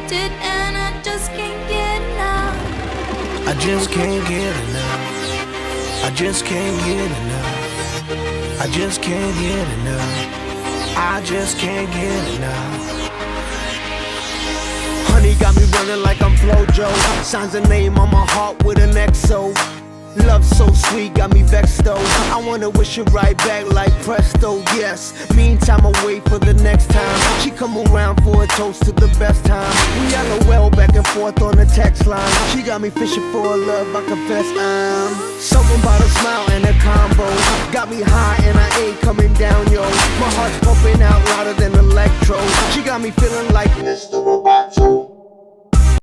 addicted and I just can't get enough. I just can't get enough. I just can't get enough. I just can't get enough. I just can't get enough. Honey got me running like I'm Flojo. Signs a name on my heart with an XO. Love so sweet, got me vexed though. I wanna wish it right back like presto, yes. Meantime I wait for the next time she come around for a toast to the best time. We LOL back and forth on the text line. She got me fishing for a love, I confess I'm something about a smile and a combo. Got me high and I ain't coming down, yo. My heart's pumping out louder than electro. She got me feeling like Mr. Roboto.